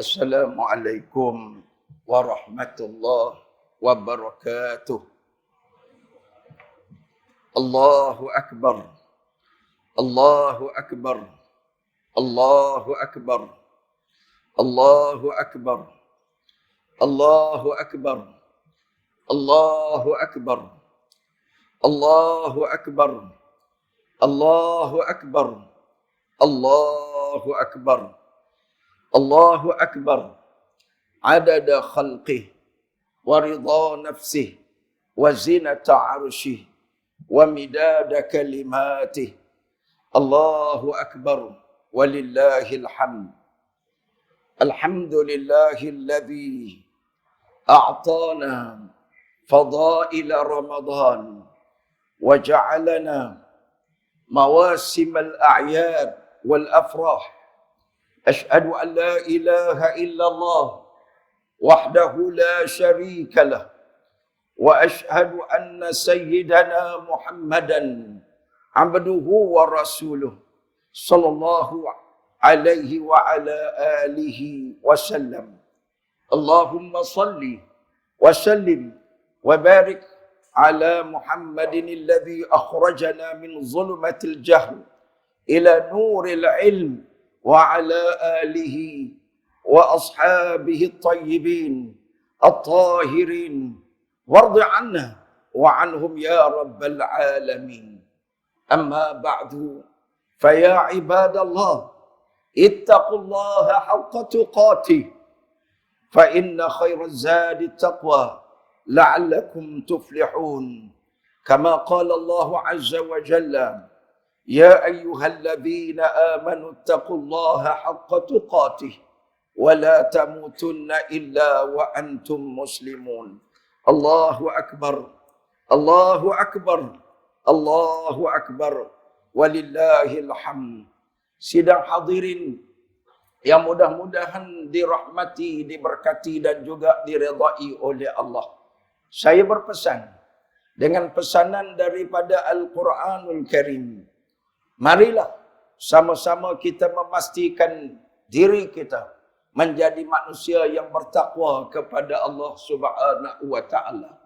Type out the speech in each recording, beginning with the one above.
Assalamualaikum warahmatullahi wabarakatuh. Allahu Akbar. Allahu Akbar. Allahu Akbar. Allahu Akbar. Allahu Akbar. Allahu Akbar. Allahu Akbar. Allahu Akbar. Allahu Akbar. Allahu Akbar. Adada khalqih wa ridha nafsih wa zinata arshih wa midada kalimatih. Allahu Akbar walillahil hamd. Alhamdulillahilladzi a'tana fadaila Ramadan wa ja'alana mawasimal a'yad wal afrah. Ashhadu an la ilaha illallah wahdahu la syarika lah wa ashhadu anna sayyidana Muhammadan abduhu wa rasuluh sallallahu alaihi wa ala alihi wasallam. Allahumma salli wa sallim wa barik ala Muhammadin alladhi akhrajana min zulumatil jahl ila nuril ilm wa ala alihi wa ashabihi at-tayyibin at-tahirin wardi anna wa anhum ya rabbal alamin. Amma ba'du, faya ibadallah ittaqullaha haqqa tuqatih fa inna khairaz zadi taqwa la'allakum tuflihun. Kama qala Allah azza wa jalla, ya ayyuhalladzina amanu ittaqullaha haqqa tuqatih wa la tamutunna illa wa antum muslimun. Allahu akbar. Allahu akbar. Allahu akbar walillahil hamd. Sidang hadirin yang mudah-mudahan dirahmati, diberkati dan juga diredai oleh Allah. Saya berpesan dengan pesanan daripada Al-Quranul Karim. Marilah sama-sama kita memastikan diri kita menjadi manusia yang bertakwa kepada Allah Subhanahu wa taala.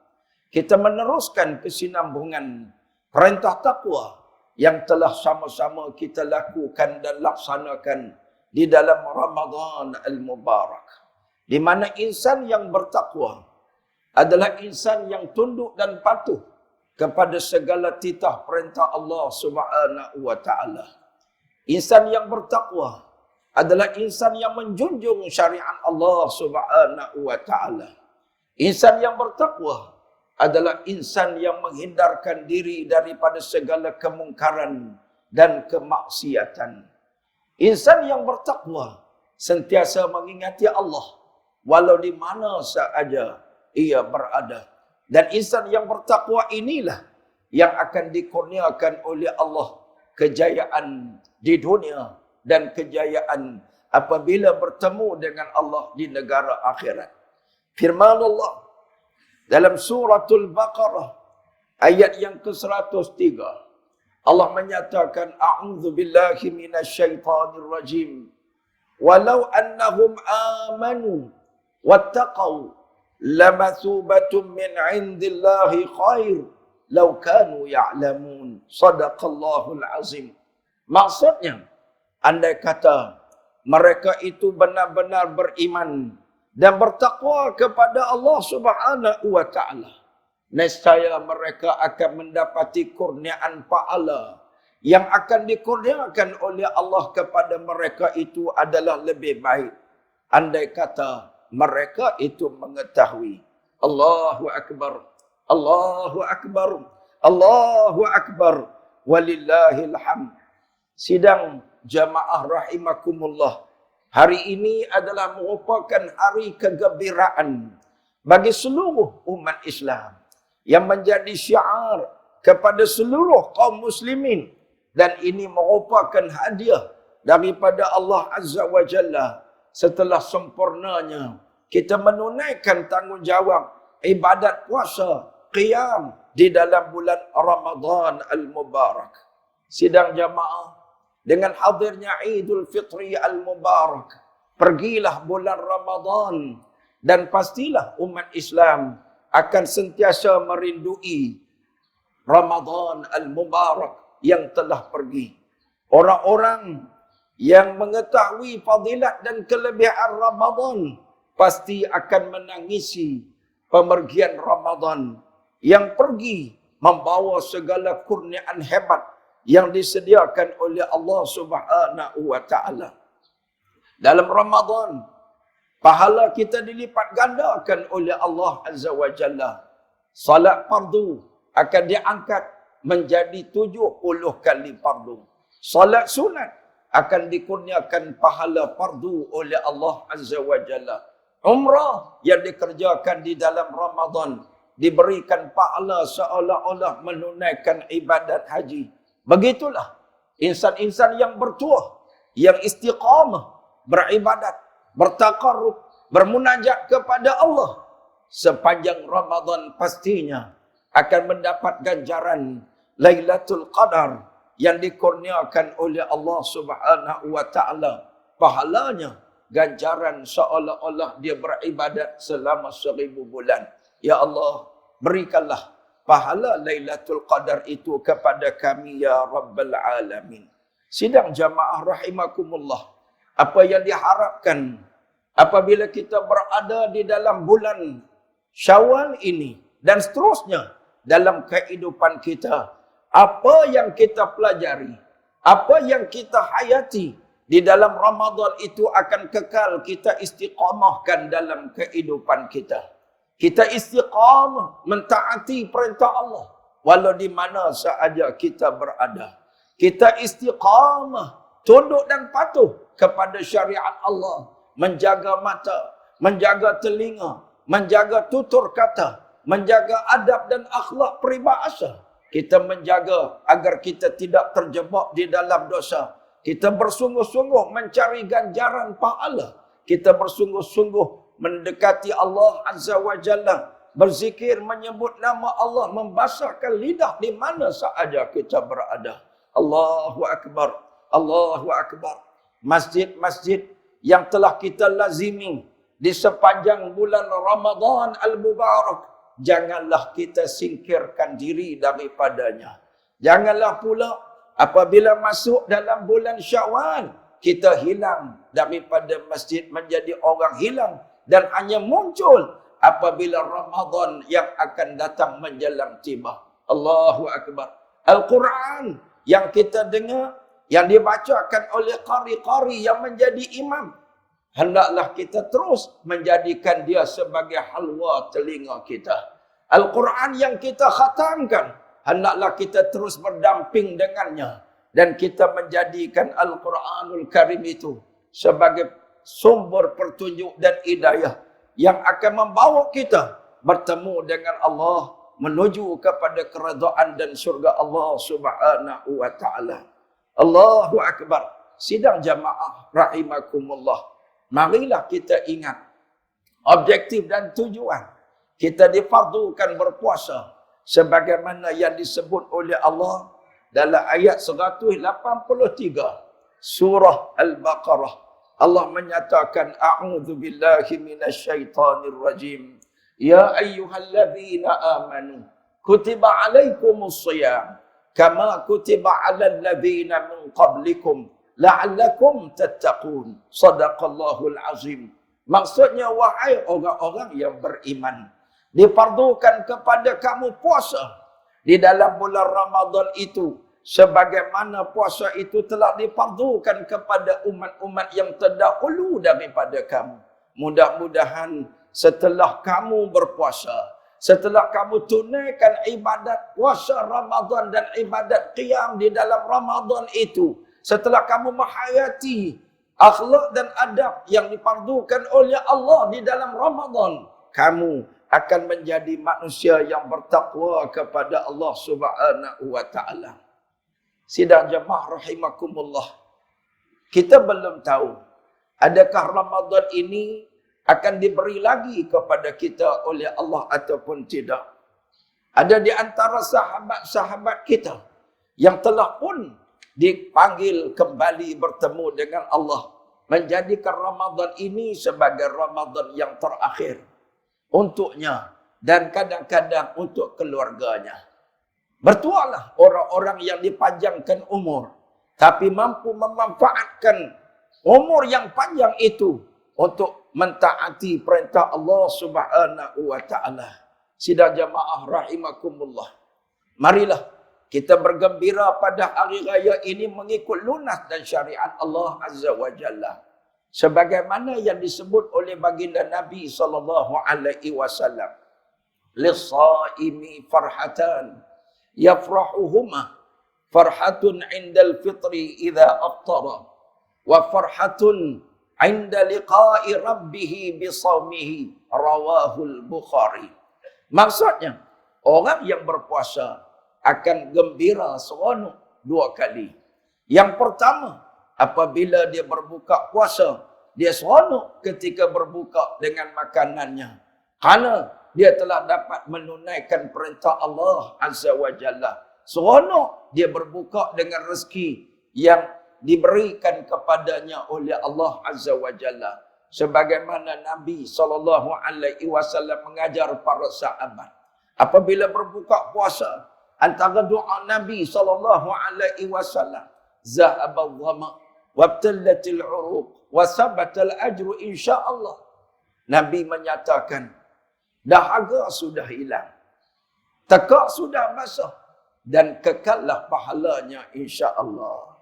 Kita meneruskan kesinambungan perintah takwa yang telah sama-sama kita lakukan dan laksanakan di dalam Ramadan al-Mubarak. Di mana insan yang bertakwa adalah insan yang tunduk dan patuh kepada segala titah perintah Allah Subhanahu wa taala. Insan yang bertakwa adalah insan yang menjunjung syariat Allah Subhanahu wa taala. Insan yang bertakwa adalah insan yang menghindarkan diri daripada segala kemungkaran dan kemaksiatan. Insan yang bertakwa sentiasa mengingati Allah walau di mana sahaja ia berada. Dan insan yang bertakwa inilah yang akan dikurniakan oleh Allah kejayaan di dunia dan kejayaan apabila bertemu dengan Allah di negara akhirat. Firman Allah dalam suratul Baqarah ayat yang ke-103. Allah menyatakan, a'udzu billahi minasyaitonir rajim. Walau annahum amanu wattaqau lamathubatun min 'indillahi khair law kanu ya'lamun. Shadaqallahul azim. Maksudnya, andai kata mereka itu benar-benar beriman dan bertakwa kepada Allah Subhanahu wa taala, nescaya mereka akan mendapati kurniaan pahala yang akan dikurniakan oleh Allah kepada mereka itu adalah lebih baik andai kata mereka itu mengetahui. Allahu akbar. Allahu akbar. Allahu akbar walillahil hamd. Sidang jamaah rahimakumullah, hari ini adalah merupakan hari kegembiraan bagi seluruh umat Islam yang menjadi syiar kepada seluruh kaum muslimin, dan ini merupakan hadiah daripada Allah Azza wa Jalla setelah sempurnanya kita menunaikan tanggungjawab ibadat puasa qiyam di dalam bulan Ramadan al-Mubarak. Sidang jamaah, dengan hadirnya Idul Fitri al-Mubarak, pergilah bulan Ramadan dan pastilah umat Islam akan sentiasa merindui Ramadan al-Mubarak yang telah pergi. Orang-orang yang mengetahui fadilat dan kelebihan Ramadan pasti akan menangisi pemergian Ramadan yang pergi membawa segala kurniaan hebat yang disediakan oleh Allah Subhanahu wa taala. Dalam Ramadan, pahala kita dilipat gandakan oleh Allah Azza wa Jalla. Salat fardu akan diangkat menjadi 70 kali fardu. Salat sunat akan dikurniakan pahala fardu oleh Allah Azza wa Jalla. Umrah yang dikerjakan di dalam Ramadan diberikan pahala seolah-olah menunaikan ibadat haji. Begitulah insan-insan yang bertuah, yang istiqamah, beribadat, bertaqarrub, bermunajat kepada Allah sepanjang Ramadan pastinya akan mendapat ganjaran Lailatul Qadar yang dikurniakan oleh Allah Subhanahu wa taala. Pahalanya ganjaran seolah-olah dia beribadat selama 1000 bulan. Ya Allah, berikanlah pahala Lailatul Qadar itu kepada kami ya Rabbal Alamin. Sidang jamaah rahimakumullah, apa yang diharapkan apabila kita berada di dalam bulan Syawal ini dan seterusnya dalam kehidupan kita, apa yang kita pelajari, apa yang kita hayati di dalam Ramadan itu akan kekal kita istiqamahkan dalam kehidupan kita. Kita istiqamah mentaati perintah Allah walau di mana sahaja kita berada. Kita istiqamah tunduk dan patuh kepada syariat Allah, menjaga mata, menjaga telinga, menjaga tutur kata, menjaga adab dan akhlak peribahasa. Kita menjaga agar kita tidak terjebak di dalam dosa. Kita bersungguh-sungguh mencari ganjaran pahala. Kita bersungguh-sungguh mendekati Allah Azza wa Jalla, berzikir, menyebut nama Allah, membasahkan lidah di mana sahaja kita berada. Allahu Akbar, Allahu Akbar. Masjid-masjid yang telah kita lazimi di sepanjang bulan Ramadan al-Mubarak, janganlah kita singkirkan diri daripadanya. Janganlah pula apabila masuk dalam bulan Syawal, kita hilang daripada masjid, menjadi orang hilang dan hanya muncul apabila Ramadan yang akan datang menjelang tiba. Allahu Akbar. Al-Quran yang kita dengar, yang dibacakan oleh qari-qari yang menjadi imam, hendaklah kita terus menjadikan dia sebagai halwa telinga kita. Al-Quran yang kita khatamkan, hendaklah kita terus berdamping dengannya. Dan kita menjadikan Al-Quranul Karim itu sebagai sumber petunjuk dan hidayah yang akan membawa kita bertemu dengan Allah, menuju kepada keredaan dan syurga Allah Subhanahu wa taala. Allahu Akbar. Sidang jamaah rahimakumullah, marilah kita ingat objektif dan tujuan kita difardukan berpuasa sebagaimana yang disebut oleh Allah dalam ayat 183 surah Al-Baqarah. Allah menyatakan, a'udzu billahi minasyaitonir rajim. Ya ayyuhalladzina amanu kutiba alaikumus shiyam kama kutiba alal ladzina min qablikum la'allakum tattaqun. Shadaqallahul azim. Maksudnya, wahai orang-orang yang beriman, difardukan kepada kamu puasa di dalam bulan Ramadan itu sebagaimana puasa itu telah difardukan kepada umat-umat yang terdahulu daripada kamu. Mudah-mudahan setelah kamu berpuasa, setelah kamu tunaikan ibadat puasa Ramadan dan ibadat qiyam di dalam Ramadan itu, setelah kamu menghayati akhlak dan adab yang difardukan oleh Allah di dalam Ramadan, kamu akan menjadi manusia yang bertakwa kepada Allah Subhanahu wa taala. Sidang jemaah rahimakumullah, kita belum tahu adakah Ramadan ini akan diberi lagi kepada kita oleh Allah ataupun tidak. Ada di antara sahabat-sahabat kita yang telah pun dipanggil kembali bertemu dengan Allah menjadikan Ramadan ini sebagai Ramadan yang terakhir untuknya dan kadang-kadang untuk keluarganya. Bertualah orang-orang yang dipanjangkan umur, tapi mampu memanfaatkan umur yang panjang itu untuk mentaati perintah Allah Subhanahu wa taala. Sidang jamaah rahimakumullah. Marilah kita bergembira pada hari raya ini mengikut lunas dan syariat Allah Azza wa Jalla. Sebagaimana yang disebut oleh baginda Nabi sallallahu alaihi wasallam. Lis-shaimi farhatan yafrahuhuma farhatun 'indal fitri idza aftara wa farhatun 'inda liqa'i rabbih bi shaumihi rawahul Bukhari. Maksudnya, orang yang berpuasa akan gembira seronok dua kali. Yang pertama, apabila dia berbuka puasa, dia seronok ketika berbuka dengan makanannya. Kerana dia telah dapat menunaikan perintah Allah Azza wa Jalla. Seronok dia berbuka dengan rezeki yang diberikan kepadanya oleh Allah Azza wa Jalla. Sebagaimana Nabi SAW mengajar para sahabat. Apabila berbuka puasa, antara doa Nabi SAW, Zahabal dhama, wabtallatil uruq, wasabatal ajru insyaAllah. Nabi menyatakan, dahaga sudah hilang, tekak sudah basah, dan kekallah pahalanya insyaAllah.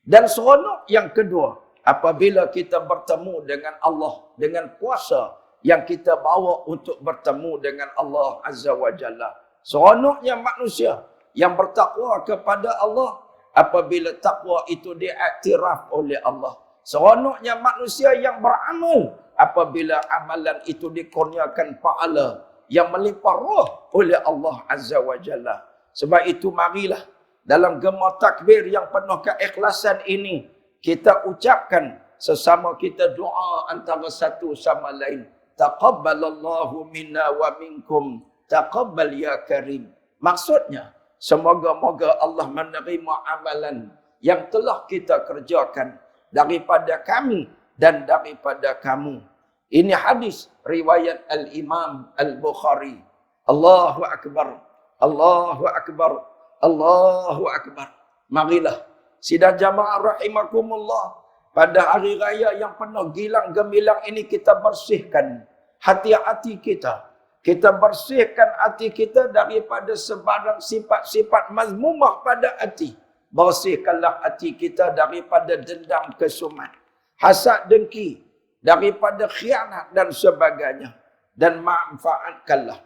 Dan seronok yang kedua, apabila kita bertemu dengan Allah, dengan puasa yang kita bawa untuk bertemu dengan Allah Azza wa Jalla. Seronoknya manusia yang bertakwa kepada Allah apabila takwa itu diiktiraf oleh Allah. Seronoknya manusia yang beramal apabila amalan itu dikurniakan pahala yang melimpah ruh oleh Allah Azza wa Jalla. Sebab itu marilah dalam gema takbir yang penuh keikhlasan ini kita ucapkan sesama kita doa antara satu sama lain. Taqabbalallahu minna wa minkum. Taqabbal ya karim. Maksudnya, semoga-moga Allah menerima amalan yang telah kita kerjakan daripada kami dan daripada kamu. Ini hadis riwayat Al-Imam Al-Bukhari. Allahu Akbar. Allahu Akbar. Allahu Akbar. Marilah sidang jamaah rahimakumullah, pada hari raya yang penuh gilang gemilang ini kita bersihkan hati-hati kita. Kita bersihkan hati kita daripada sebarang sifat-sifat mazmumah pada hati. Bersihkanlah hati kita daripada dendam kesumat, hasad dengki, daripada khianat dan sebagainya. Dan manfaatkanlah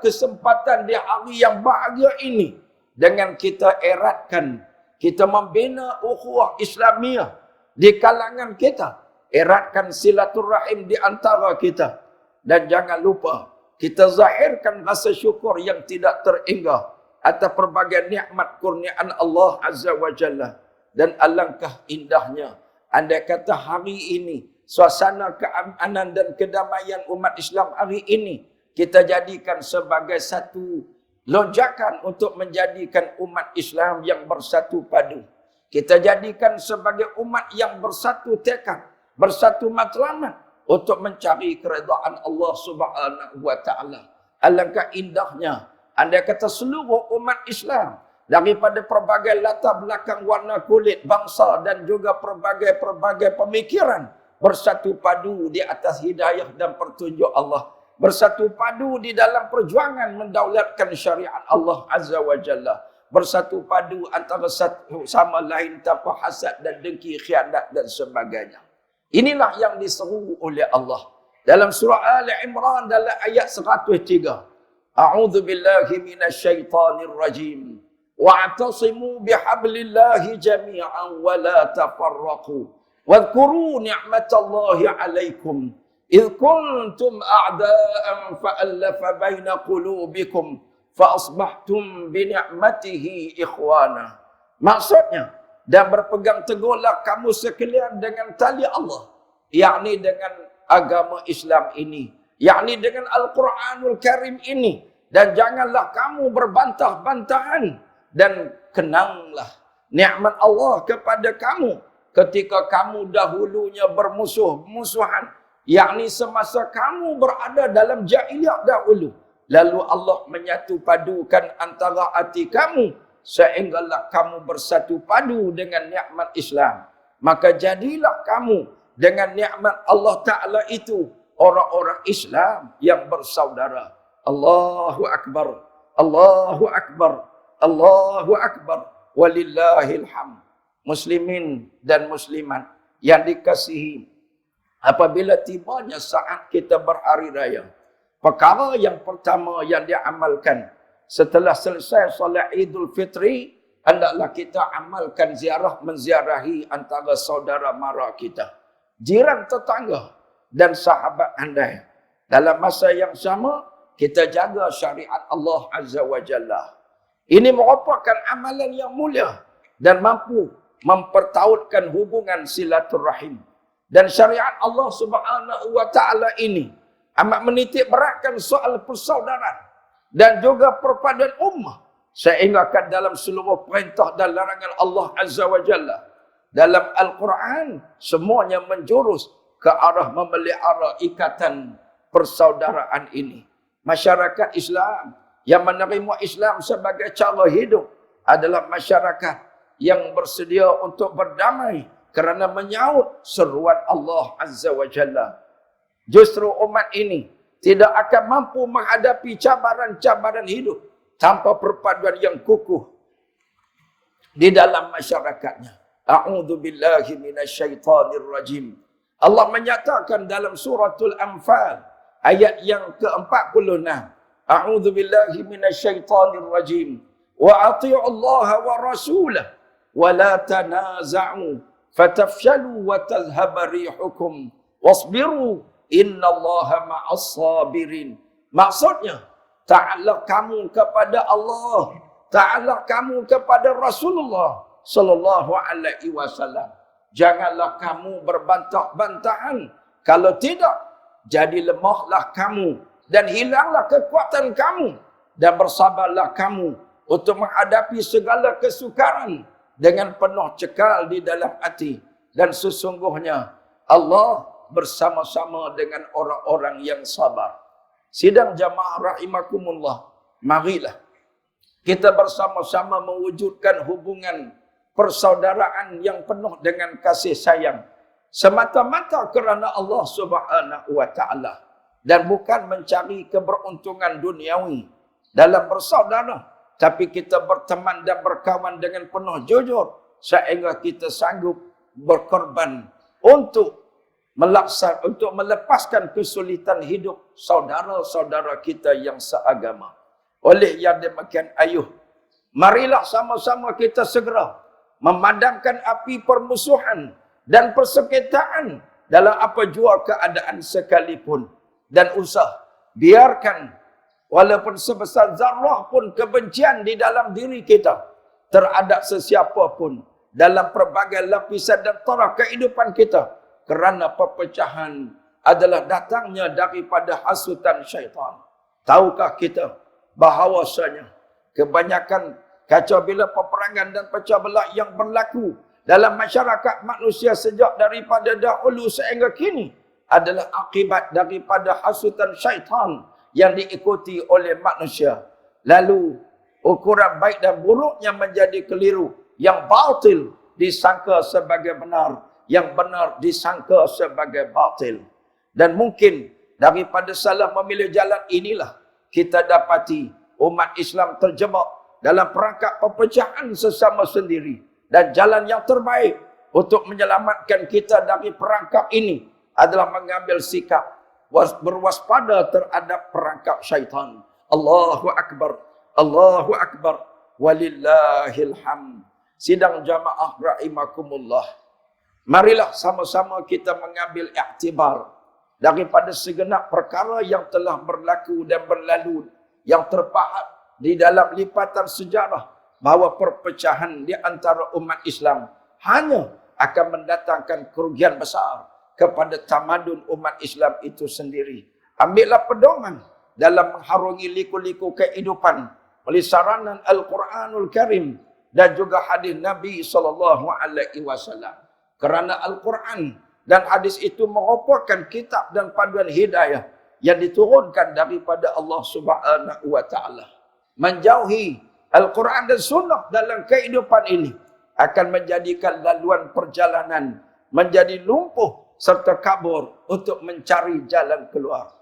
kesempatan di hari yang bahagia ini dengan kita eratkan, kita membina ukhuwah Islamiah di kalangan kita. Eratkan silaturahim di antara kita. Dan jangan lupa, kita zahirkan rasa syukur yang tidak terhingga atas pelbagai nikmat kurniaan Allah Azza wa Jalla. Dan alangkah indahnya andai kata hari ini, suasana keamanan dan kedamaian umat Islam hari ini, kita jadikan sebagai satu lonjakan untuk menjadikan umat Islam yang bersatu padu. Kita jadikan sebagai umat yang bersatu tekad, bersatu matlamat untuk mencari keredaan Allah Subhanahu wa taala. Alangkah indahnya andai kata seluruh umat Islam daripada pelbagai latar belakang warna kulit, bangsa dan juga pelbagai pemikiran bersatu padu di atas hidayah dan petunjuk Allah. Bersatu padu di dalam perjuangan mendaulatkan syariat Allah Azza wa Jalla. Bersatu padu antara satu sama lain tanpa hasad dan dengki, khianat dan sebagainya. Inilah yang diseru oleh Allah dalam surah Ali Imran dalam ayat 103. A'udzu billahi minasyaitonir rajim. Wa'tasimu bihablillahi jami'an wa la tafarraqu. Wadhkuru ni'matallahi 'alaikum إذ كنتم أعداء فألف بين قلوبكم فأصبحتم بنعمته إخوانا. Maksudnya, dan berpegang teguhlah kamu sekalian dengan tali Allah, yakni dengan agama Islam ini, yakni dengan Al-Quranul Karim ini, dan janganlah kamu berbantah-bantahan, dan kenanglah nikmat Allah kepada kamu ketika kamu dahulunya bermusuhan, yakni semasa kamu berada dalam jahiliyah dahulu, lalu Allah menyatu padukan antara hati kamu sehinggalah kamu bersatu padu dengan nikmat Islam. Maka jadilah kamu dengan nikmat Allah Ta'ala itu orang-orang Islam yang bersaudara. Allahu Akbar, Allahu Akbar, Allahu Akbar, walillahil hamd. Muslimin dan muslimat yang dikasihi, apabila tibanya saat kita berhari raya, perkara yang pertama yang diamalkan setelah selesai solat Idul Fitri, hendaklah kita amalkan menziarahi antara saudara mara kita, jiran tetangga dan sahabat andai. Dalam masa yang sama, kita jaga syariat Allah Azza wa Jalla. Ini merupakan amalan yang mulia dan mampu mempertautkan hubungan silaturahim. Dan syariat Allah Subhanahu wa Ta'ala ini amat menitik beratkan soal persaudaraan dan juga perpaduan ummah, sehingga dalam seluruh perintah dan larangan Allah Azza wa Jalla dalam Al-Quran semuanya menjurus ke arah memelihara ikatan persaudaraan ini. Masyarakat Islam yang menerima Islam sebagai cara hidup adalah masyarakat yang bersedia untuk berdamai kerana menyaut seruan Allah Azza wa Jalla. Justru umat ini tidak akan mampu menghadapi cabaran-cabaran hidup tanpa perpaduan yang kukuh di dalam masyarakatnya. A'udzu billahi minasyaitonir rajim. Allah menyatakan dalam suratul Anfal ayat yang ke-46. A'udzu billahi minasyaitonir rajim. Wa athi'u Allah wa rasulahu wa la tanaza'u fatafshalu wa tadhhaba rihukum wasbiru innallaha ma'as sabirin. Maksudnya, taatlah kamu kepada Allah, taatlah kamu kepada Rasulullah sallallahu alaihi wasallam. Janganlah kamu berbantah-bantahan, kalau tidak jadi lemahlah kamu dan hilanglah kekuatan kamu, dan bersabarlah kamu untuk menghadapi segala kesukaran dengan penuh cekal di dalam hati. Dan sesungguhnya Allah bersama-sama dengan orang-orang yang sabar. Sidang jamaah rahimakumullah, marilah kita bersama-sama mewujudkan hubungan persaudaraan yang penuh dengan kasih sayang, semata-mata kerana Allah Subhanahu wa Ta'ala, dan bukan mencari keberuntungan duniawi dalam bersaudara, tapi kita berteman dan berkawan dengan penuh jujur sehingga kita sanggup berkorban untuk melepaskan kesulitan hidup saudara-saudara kita yang seagama. Oleh yang demikian, ayuh, marilah sama-sama kita segera memadamkan api permusuhan dan persengketaan dalam apa jua keadaan sekalipun. Dan usah biarkan walaupun sebesar zarrah pun kebencian di dalam diri kita terhadap sesiapa pun dalam pelbagai lapisan dan taraf kehidupan kita, kerana perpecahan adalah datangnya daripada hasutan syaitan. Tahukah kita bahawasanya kebanyakan kacau bila peperangan dan pecah belah yang berlaku dalam masyarakat manusia sejak daripada dahulu sehingga kini adalah akibat daripada hasutan syaitan yang diikuti oleh manusia. Lalu ukuran baik dan buruknya menjadi keliru, yang batil disangka sebagai benar, yang benar disangka sebagai batil. Dan mungkin daripada salah memilih jalan inilah kita dapati umat Islam terjebak dalam perangkap perpecahan sesama sendiri. Dan jalan yang terbaik untuk menyelamatkan kita dari perangkap ini adalah mengambil sikap berwaspada terhadap perangkap syaitan. Allahu Akbar, Allahu Akbar, walillahil hamd. Sidang jamaah rahimakumullah, marilah sama-sama kita mengambil iktibar daripada segenap perkara yang telah berlaku dan berlalu, yang terpahat di dalam lipatan sejarah, bahawa perpecahan di antara umat Islam hanya akan mendatangkan kerugian besar kepada tamadun umat Islam itu sendiri. Ambillah pedoman dalam mengharungi liku-liku kehidupan oleh saranan Al-Quranul Karim dan juga hadis Nabi SAW. Kerana Al-Quran dan hadis itu merupakan kitab dan panduan hidayah yang diturunkan daripada Allah Subhanahu wa taala. Menjauhi Al-Quran dan sunnah dalam kehidupan ini akan menjadikan laluan perjalanan menjadi lumpuh serta kabur untuk mencari jalan keluar.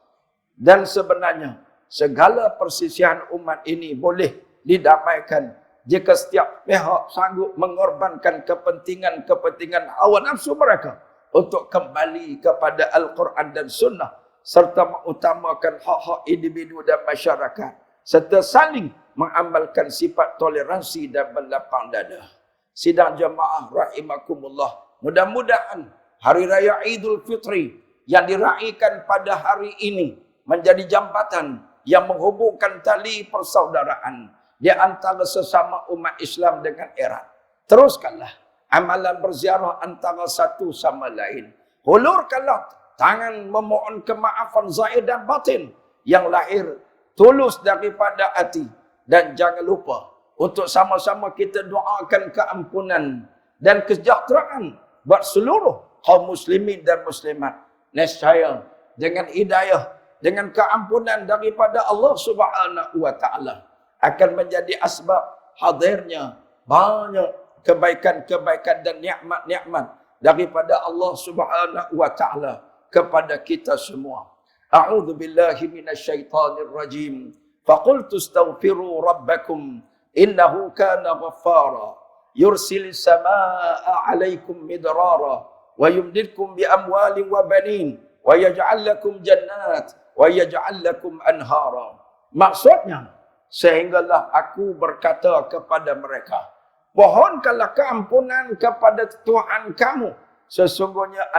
Dan sebenarnya segala persisihan umat ini boleh didamaikan jika setiap pihak sanggup mengorbankan kepentingan hawa nafsu mereka untuk kembali kepada Al-Quran dan Sunnah serta mengutamakan hak-hak individu dan masyarakat serta saling mengamalkan sifat toleransi dan berlapang dada. Sidang jemaah rahimakumullah, mudah-mudahan Hari Raya Idul Fitri yang diraikan pada hari ini menjadi jambatan yang menghubungkan tali persaudaraan di antara sesama umat Islam dengan erat. Teruskanlah amalan berziarah antara satu sama lain. Hulurkanlah tangan memohon kemaafan zahir dan batin yang lahir tulus daripada hati. Dan jangan lupa untuk sama-sama kita doakan keampunan dan kesejahteraan buat seluruh kaum muslimin dan muslimat. Nescaya dengan hidayah, dengan keampunan daripada Allah Subhanahu wa taala akan menjadi asbab hadirnya banyak kebaikan-kebaikan dan nikmat-nikmat daripada Allah Subhanahu wa taala kepada kita semua. A'udzu billahi minasyaitonir rajim. Faqultu astaghfiru rabbakum innahu kana ghaffara yursilis samaa'a 'alaikum midrara wa yumdidkum bi amwalin wa banin wa yaj'al lakum jannat wa yaj'al lakum anhara. Maksudnya, sehinggalah aku berkata kepada mereka, pohonkanlah keampunan kepada Tuhan kamu. Sesungguhnya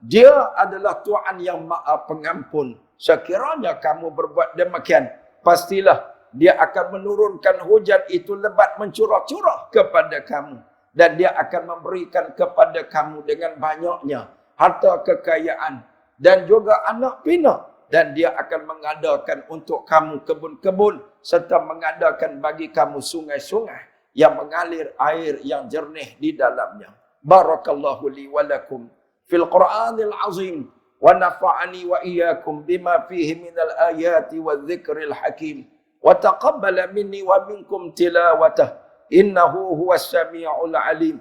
Dia adalah Tuhan yang Maha Pengampun. Sekiranya kamu berbuat demikian, pastilah Dia akan menurunkan hujan itu lebat mencurah-curah kepada kamu. Dan Dia akan memberikan kepada kamu dengan banyaknya harta kekayaan dan juga anak pinak. Dan Dia akan mengadakan untuk kamu kebun-kebun serta mengadakan bagi kamu sungai-sungai yang mengalir air yang jernih di dalamnya. Barakallahu li wa lakum fil Qur'anil azim wa nafa'ani wa iyyakum bima fihi minal ayati wadh-dhikril hakim wa taqabbala minni wa minkum tilawatah innahu huwas samiul alim.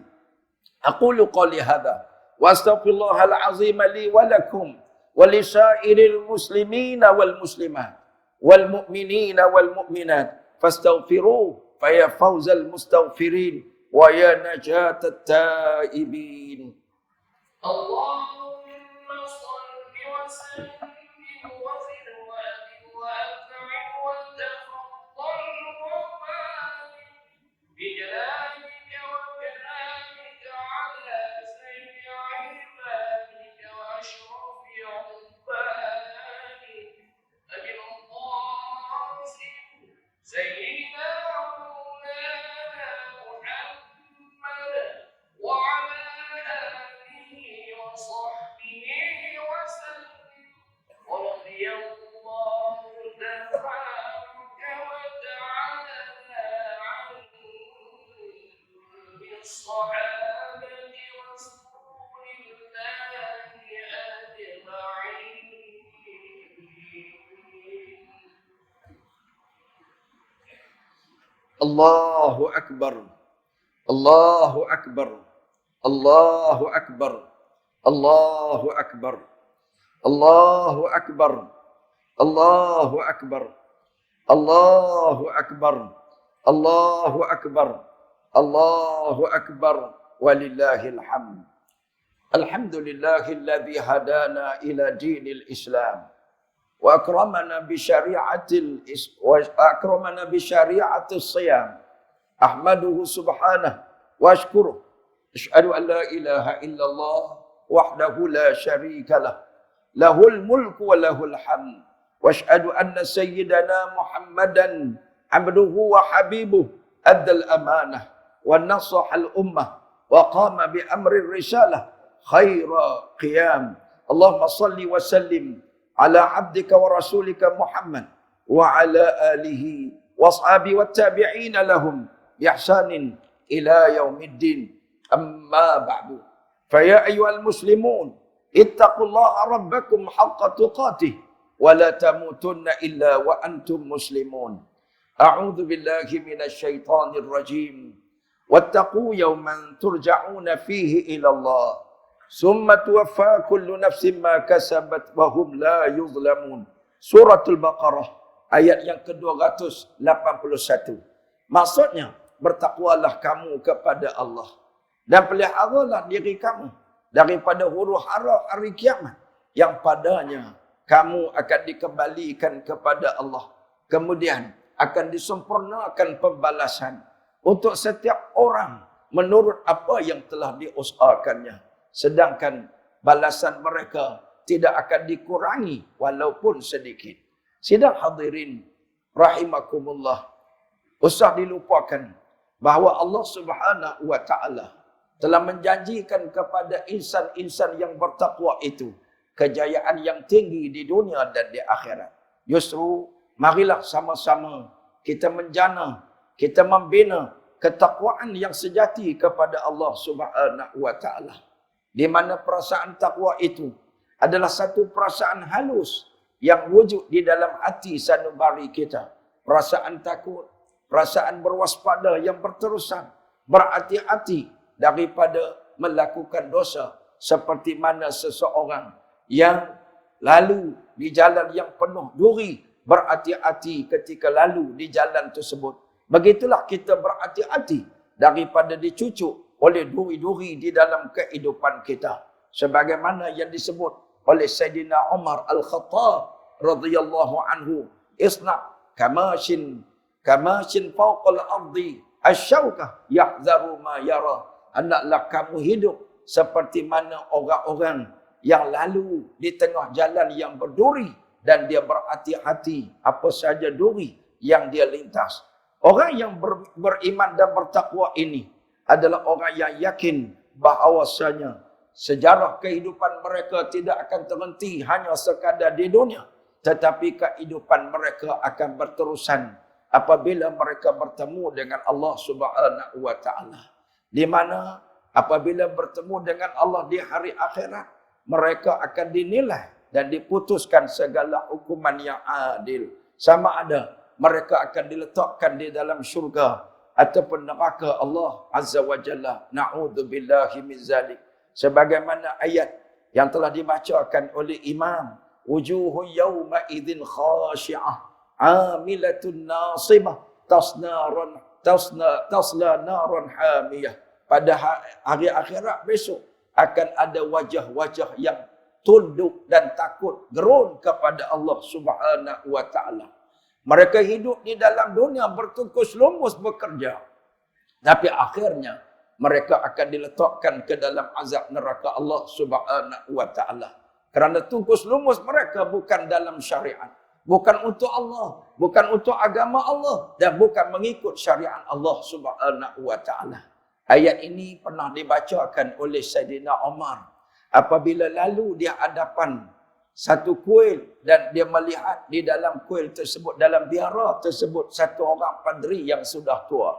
Aqulu qali hadha wa astaghfirullahal azim li wa lakum wa li sa'iril muslimina wal muslimat wal mu'minina wal mu'minat fastaghfiruhu fa ya fawzal mustaghfirin wa ya najatat taibin. Allahumma salli wa sallim wa zid wa adim wa akrim wa tafaddal wa barik bi jalalika wa karamika ala sayyidi ibadika wa ashrafi ubadik abil qasim sayyidina maulana Muhammad wa ala وصحبه وسلم ورضي الله تبارك وتعالى عن الصحابة رسول الله أجمعين. الله أكبر الله أكبر الله أكبر الله أكبر الله أكبر الله أكبر الله أكبر الله أكبر الله أكبر ولله الحمد. الحمد لله الذي هدانا إلى دين الإسلام وأكرمنا بشريعة الصيام. أحمده سبحانه وأشكره. أشهد أن لا إله إلا الله وحده لا شريك له له الملك وله الحمد واشهد ان سيدنا محمدا عبده وحبيبه ادى الامانه ونصح الامه وقام بامر الرساله خير قيام. اللهم صل وسلم على عبدك ورسولك محمد وعلى اله واصحابه والتابعين لهم باحسان الى يوم الدين. أما بعد Faya ayyuhal muslimun, ittaqullaha rabbakum haqqa tuqatih, wa la tamutunna illa wa antum muslimun. A'udzu billahi minasy syaithanir rajim. Wattaqu yawman turja'una fihi ila Allah. Summa tuwaffa kullu nafsin ma kasabat wa hum la yuzlamun. Suratul Baqarah ayat yang ke-281. Maksudnya, bertakwalah kamu kepada Allah dan peliharalah diri kamu daripada huru-hara hari kiamat yang padanya kamu akan dikembalikan kepada Allah. Kemudian akan disempurnakan pembalasan untuk setiap orang menurut apa yang telah diusahakannya. Sedangkan balasan mereka tidak akan dikurangi walaupun sedikit. Sidang hadirin rahimakumullah, usah dilupakan bahawa Allah Subhanahu wa taala telah menjanjikan kepada insan-insan yang bertakwa itu kejayaan yang tinggi di dunia dan di akhirat. Justru marilah sama-sama kita menjana, kita membina ketakwaan yang sejati kepada Allah Subhanahu wa taala. Di mana perasaan takwa itu adalah satu perasaan halus yang wujud di dalam hati sanubari kita. Perasaan takut, perasaan berwaspada yang berterusan, berhati-hati daripada melakukan dosa, seperti mana seseorang yang lalu di jalan yang penuh duri berhati-hati ketika lalu di jalan tersebut. Begitulah kita berhati-hati daripada dicucuk oleh duri-duri di dalam kehidupan kita. Sebagaimana yang disebut oleh Sayyidina Umar Al-Khattab radhiyallahu anhu, isna kamashin fawqal ardi asyaukah yahzaru ma yara. Hendaklah kamu hidup seperti mana orang-orang yang lalu di tengah jalan yang berduri dan dia berhati-hati apa saja duri yang dia lintas. Orang yang beriman dan bertakwa ini adalah orang yang yakin bahawasanya sejarah kehidupan mereka tidak akan terhenti hanya sekadar di dunia, tetapi kehidupan mereka akan berterusan apabila mereka bertemu dengan Allah Subhanahu wa taala. Di mana apabila bertemu dengan Allah di hari akhirat, mereka akan dinilai dan diputuskan segala hukuman yang adil. Sama ada mereka akan diletakkan di dalam syurga ataupun neraka Allah Azza wa Jalla. Na'udzubillahi min zalik. Sebagaimana ayat yang telah dibacakan oleh Imam, wujuhun yawma idzin khashi'ah amilatun nasibah tasla naran hamiyah. Pada hari akhirat besok akan ada wajah-wajah yang tunduk dan takut gerun kepada Allah Subhanahu wa taala. Mereka hidup di dalam dunia bertungkus lumus bekerja, tapi akhirnya mereka akan diletakkan ke dalam azab neraka Allah Subhanahu wa taala. Kerana tungkus lumus mereka bukan dalam syariat, bukan untuk Allah, bukan untuk agama Allah, dan bukan mengikut syariat Allah Subhanahu wa taala. Ayat ini pernah dibacakan oleh Sayyidina Umar apabila lalu di hadapan satu kuil dan dia melihat di dalam kuil tersebut, dalam biara tersebut, satu orang padri yang sudah tua.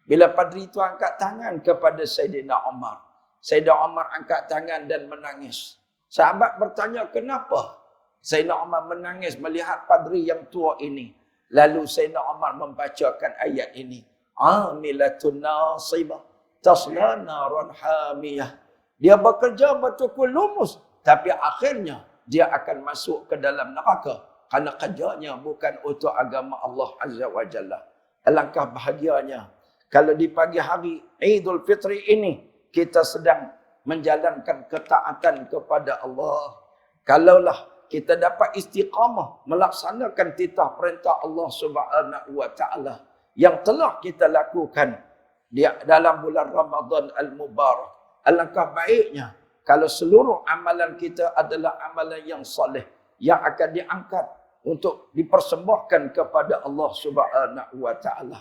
Bila padri itu angkat tangan kepada Sayyidina Umar, Sayyidina Umar angkat tangan dan menangis. Sahabat bertanya, kenapa Sayyidina Umar menangis melihat padri yang tua ini? Lalu Sayyidina Umar membacakan ayat ini. Amilatun nasibah tasla naran hamiyah. Dia bekerja betul lumus, tapi akhirnya dia akan masuk ke dalam neraka kerana kerjanya bukan untuk agama Allah Azza wa Jalla. Alangkah bahagianya kalau di pagi hari Idul Fitri ini kita sedang menjalankan ketaatan kepada Allah. Kalaulah kita dapat istiqamah melaksanakan titah perintah Allah Subhanahu wa taala yang telah kita lakukan di dalam bulan Ramadan al-Mubarak, alangkah baiknya kalau seluruh amalan kita adalah amalan yang soleh, yang akan diangkat untuk dipersembahkan kepada Allah Subhanahu wa taala.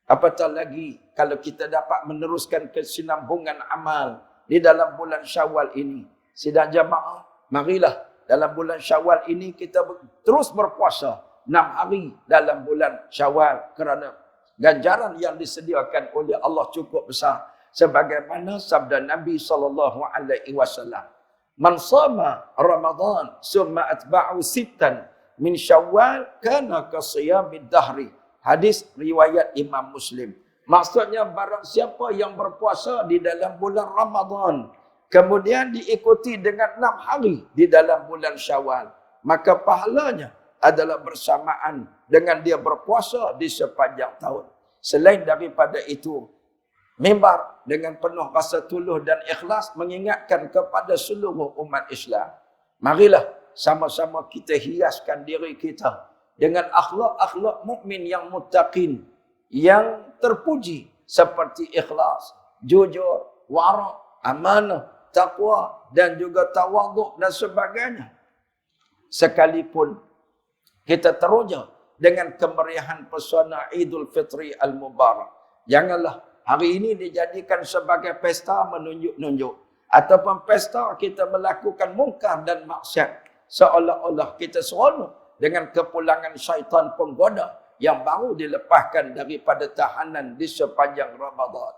Apatah lagi kalau kita dapat meneruskan kesinambungan amal di dalam bulan Syawal ini. Sidang jamaah, marilah dalam bulan Syawal ini kita terus berpuasa 6 hari dalam bulan Syawal, kerana ganjaran yang disediakan oleh Allah cukup besar. Sebagaimana sabda Nabi SAW. Man sama Ramadan summa atba'u sittan min Syawal kana kasiyamid dahri. Hadis riwayat Imam Muslim. Maksudnya barang siapa yang berpuasa di dalam bulan Ramadan kemudian diikuti dengan 6 hari di dalam bulan Syawal, maka pahalanya adalah bersamaan dengan dia berpuasa di sepanjang tahun. Selain daripada itu, mimbar dengan penuh rasa tuluh dan ikhlas mengingatkan kepada seluruh umat Islam. Marilah sama-sama kita hiaskan diri kita dengan akhlak-akhlak mukmin yang muttaqin, yang terpuji seperti ikhlas, jujur, wara', amanah, taqwa dan juga tawaduk dan sebagainya. Sekalipun kita teruja dengan kemeriahan pesona Idul Fitri Al-Mubarak, janganlah hari ini dijadikan sebagai pesta menunjuk-nunjuk ataupun pesta kita melakukan mungkar dan maksiat seolah-olah kita seronok dengan kepulangan syaitan penggoda yang baru dilepaskan daripada tahanan di sepanjang Ramadan.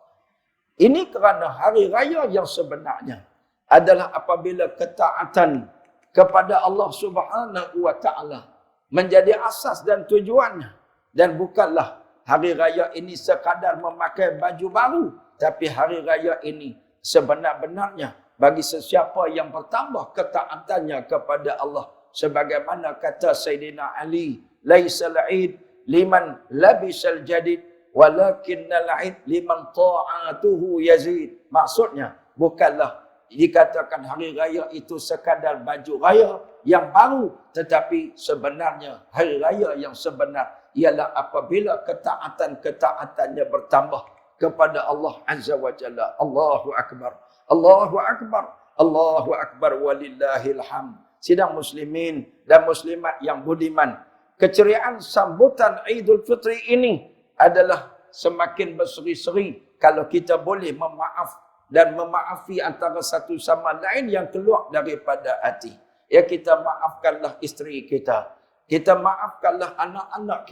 Ini kerana hari raya yang sebenarnya adalah apabila ketaatan kepada Allah Subhanahu wa taala menjadi asas dan tujuannya, dan bukanlah hari raya ini sekadar memakai baju baru, tapi hari raya ini sebenar-benarnya bagi sesiapa yang bertambah ketaatannya kepada Allah. Sebagaimana kata Sayyidina Ali, laisal Eid liman labisal jadid walakinnal Eid liman ta'atuhu yazid. Maksudnya bukanlah dikatakan hari raya itu sekadar baju raya yang baru, tetapi sebenarnya hari raya yang sebenar ialah apabila ketaatan-ketaatannya bertambah kepada Allah Azza wa Jalla. Allahu Akbar, Allahu Akbar, Allahu Akbar walillahil hamd. Sidang muslimin dan muslimat yang budiman, keceriaan sambutan Idul Fitri ini adalah semakin berseri-seri kalau kita boleh memaaf dan memaafi antara satu sama lain yang keluar daripada hati. Ya, kita maafkanlah isteri kita, kita maafkanlah anak-anak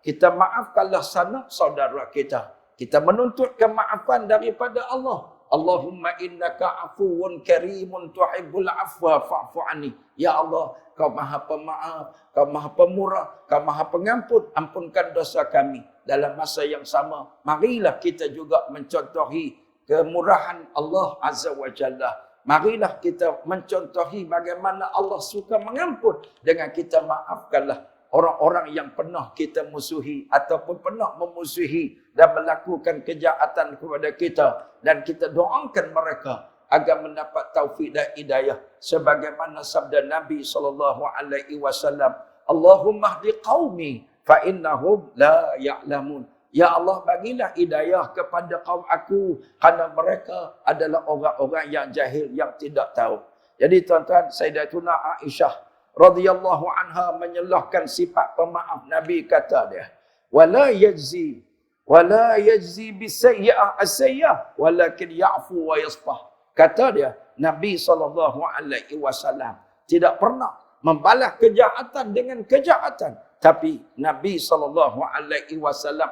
kita maafkanlah sanak saudara kita menuntut kemaafan daripada Allah. Allahumma innaka afuwun karimun tuhibbul afwa fa'fu anni. Ya Allah, Kau Maha Pemaaf, Kau Maha Pemurah, Kau Maha Pengampun, ampunkan dosa kami. Dalam masa yang sama, marilah kita juga mencontohi kemurahan Allah Azza wa Jalla. Marilah kita mencontohi bagaimana Allah suka mengampun dengan kita maafkanlah orang-orang yang pernah kita musuhi ataupun pernah memusuhi dan melakukan kejahatan kepada kita, dan kita doakan mereka agar mendapat taufik dan hidayah sebagaimana sabda Nabi SAW, Allahumma hdi qaumi fa innahum la ya'lamun. Ya Allah, bagilah hidayah kepada kaum aku kerana mereka adalah orang-orang yang jahil, yang tidak tahu. Jadi tuan-tuan, Sayyidatuna Aisyah radhiyallahu anha menyelahkan sifat pemaaf Nabi, kata dia, wala yajzi bisayyi'ah as-sayyi'ah walakin ya'fu wa yasfah. Kata dia, Nabi SAW tidak pernah membalas kejahatan dengan kejahatan, tapi Nabi SAW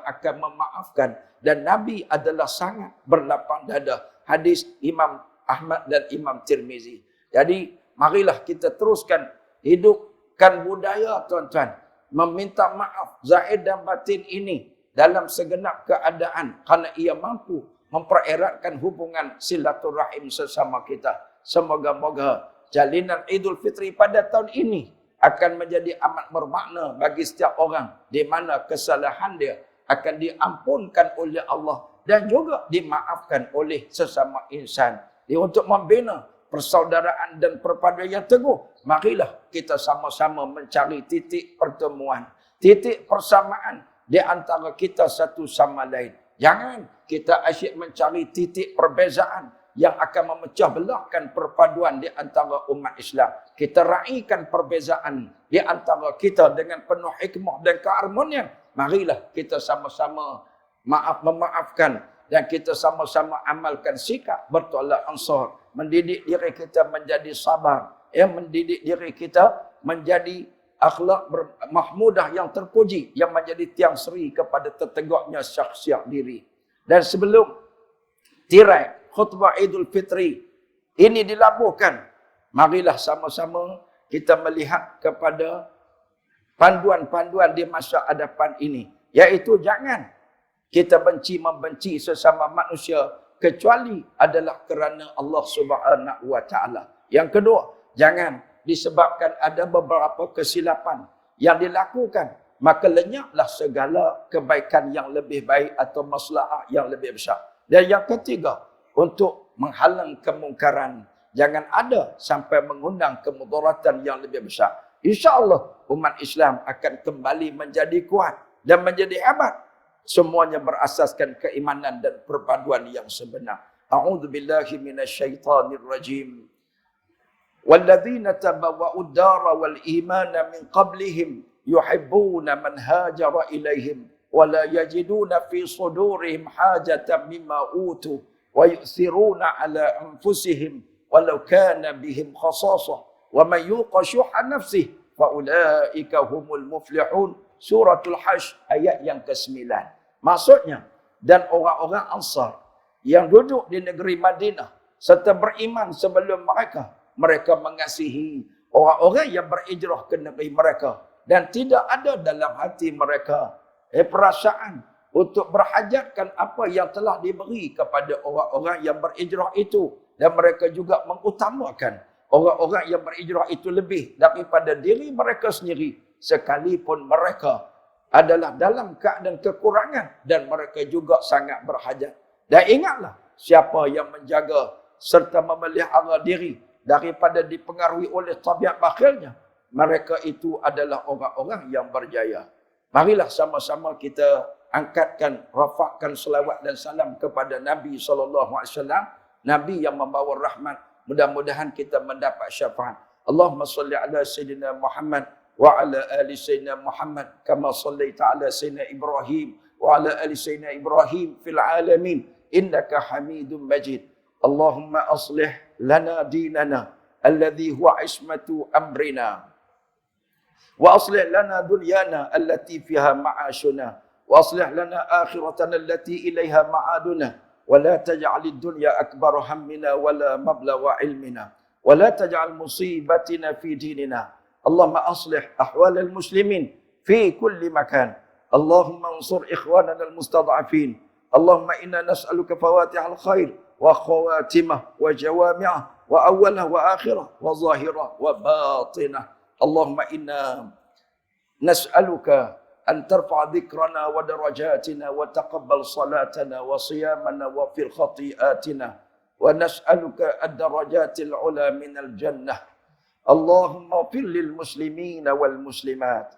akan memaafkan, dan Nabi adalah sangat berlapang dada. Hadis Imam Ahmad dan Imam Tirmizi. Jadi marilah kita teruskan hidupkan budaya, tuan-tuan, meminta maaf zahir dan batin ini dalam segenap keadaan, kerana ia mampu mempereratkan hubungan silaturahim sesama kita. Semoga-moga jalinan Idul Fitri pada tahun ini akan menjadi amat bermakna bagi setiap orang, di mana kesalahan dia akan diampunkan oleh Allah dan juga dimaafkan oleh sesama insan. Untuk membina persaudaraan dan perpaduan yang teguh, marilah kita sama-sama mencari titik pertemuan, titik persamaan di antara kita satu sama lain. Jangan kita asyik mencari titik perbezaan yang akan memecah belahkan perpaduan di antara umat Islam. Kita raikan perbezaan di antara kita dengan penuh hikmah dan keharmonian. Marilah kita sama-sama memaafkan, dan kita sama-sama amalkan sikap bertolak ansur, mendidik diri kita menjadi sabar, mendidik diri kita menjadi akhlak mahmudah yang terpuji, yang menjadi tiang seri kepada tertegaknya syakhsiat diri. Dan sebelum tirai khutbah Idul Fitri ini dilabuhkan. Marilah sama-sama kita melihat kepada panduan-panduan di masa hadapan ini. Iaitu jangan kita membenci sesama manusia kecuali adalah kerana Allah Subhanahu wa taala. Yang kedua, jangan disebabkan ada beberapa kesilapan yang dilakukan, maka lenyaplah segala kebaikan yang lebih baik atau maslahah yang lebih besar. Dan yang ketiga, untuk menghalang kemungkaran, jangan ada sampai mengundang kemudaratan yang lebih besar. InsyaAllah umat Islam akan kembali menjadi kuat dan menjadi hebat. Semuanya berasaskan keimanan dan perpaduan yang sebenar. A'udzu billahi minasyaitonir rajim. Walladzina tabawwa'ud dara wal imana min qablihim yuhibbuna man hajara ilaihim wa la yajiduna fi sudurihim hajatan mimma utu wa yu'thiruna ala anfusihim walau kana bihim khasasah wa man yuqa syuhha nafsihi fa ulaika humul muflihun. Suratul Hajj ayat yang ke-9. Maksudnya, dan orang-orang Ansar yang duduk di negeri Madinah serta beriman sebelum mereka, mereka mengasihi orang-orang yang berhijrah ke negeri mereka dan tidak ada dalam hati mereka perasaan untuk berhajatkan apa yang telah diberi kepada orang-orang yang berhijrah itu, dan mereka juga mengutamakan orang-orang yang berhijrah itu lebih daripada diri mereka sendiri, sekalipun mereka adalah dalam keadaan kekurangan dan mereka juga sangat berhajat. Dan ingatlah, siapa yang menjaga serta memelihara diri daripada dipengaruhi oleh tabiat bakhilnya, mereka itu adalah orang-orang yang berjaya. Marilah sama-sama kita angkatkan, rafakkan selawat dan salam kepada Nabi SAW, Nabi yang membawa rahmat. Mudah-mudahan kita mendapat syafaat. Allahumma salli ala Sayyidina Muhammad wa ala ali Sayyidina Muhammad kama sallaita ala Sayyidina Ibrahim wa ala ali Sayyidina Ibrahim fil alamin innaka Hamidum Majid. Allahumma aslih lana dinana alladhi huwa ismatu amrina wa aslih lana dunyana allati fiha ma'ashuna wa aslih lana akhiratana allati ilaiha ma'aduna ولا تجعل الدنيا أكبر همنا ولا مبلغ علمنا ولا تجعل مصيبتنا في ديننا. اللهم أصلح أحوال المسلمين في كل مكان. اللهم انصر إخواننا المستضعفين. اللهم إنا نسألك فواتح الخير وخواتمه وجوامعه وأوله وآخره وظاهره وباطنه. اللهم إنا نسألك أن ترفع ذكرنا ودرجاتنا وتقبل صلاتنا وصيامنا وفي خطيئاتنا ونسألك الدرجات العلى من الجنة. اللهم اغفر للمسلمين والمسلمات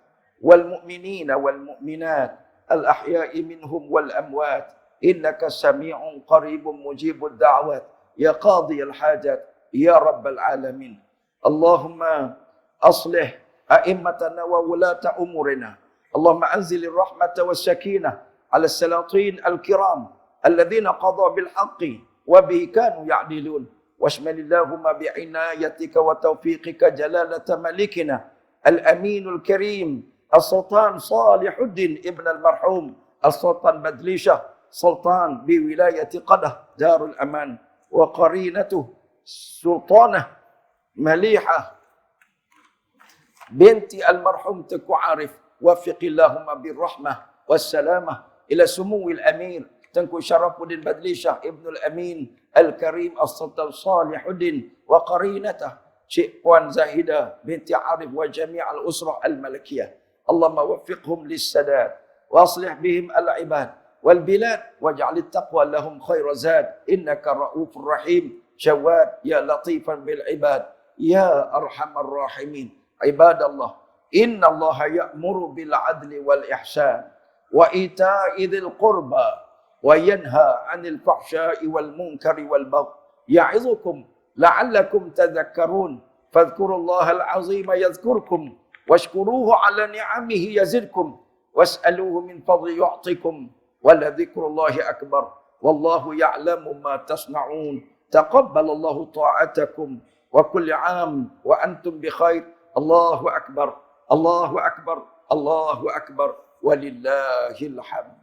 والمؤمنين والمؤمنات الأحياء منهم والأموات إنك سميع قريب مجيب الدعوات يا قاضي الحاجات يا رب العالمين. اللهم أصلح أئمتنا وولاة أمورنا. اللهم أنزل الرحمة والسكينة على السلاطين الكرام الذين قضوا بالحق وبه كانوا يعدلون. واشمل اللهم بعنايتك وتوفيقك جلالة ملكنا الأمين الكريم السلطان صالح الدين ابن المرحوم السلطان بدليشة سلطان بولاية قده دار الأمان وقرينته سلطانة مليحة بنت المرحوم تكو عارف. وفق اللهم بالرحمة والسلامة إلى سمو الأمير تنكو شرف الدين بدليشة ابن الأمين الكريم السلطان صالح الدين وقرينته شيخ puan زاهدة بنت عارف وجميع الأسرة الملكية. اللهم وفقهم للسداد وأصلح بهم العباد والبلاد واجعل التقوى لهم خير زاد إنك رؤوف رحيم جواد يا لطيفا بالعباد يا أرحم الراحمين. عباد الله إن الله يأمر بالعدل والإحسان وإيتاء ذي القربى وينهى عن الفحشاء والمنكر والبغي يعظكم لعلكم تذكرون. فاذكروا الله العظيم يذكركم واشكروه على نعمه يزدكم واسألوه من فضل يعطكم ولذكر الله أكبر والله يعلم ما تصنعون. تقبل الله طاعتكم وكل عام وأنتم بخير. الله أكبر الله أكبر الله أكبر ولله الحمد.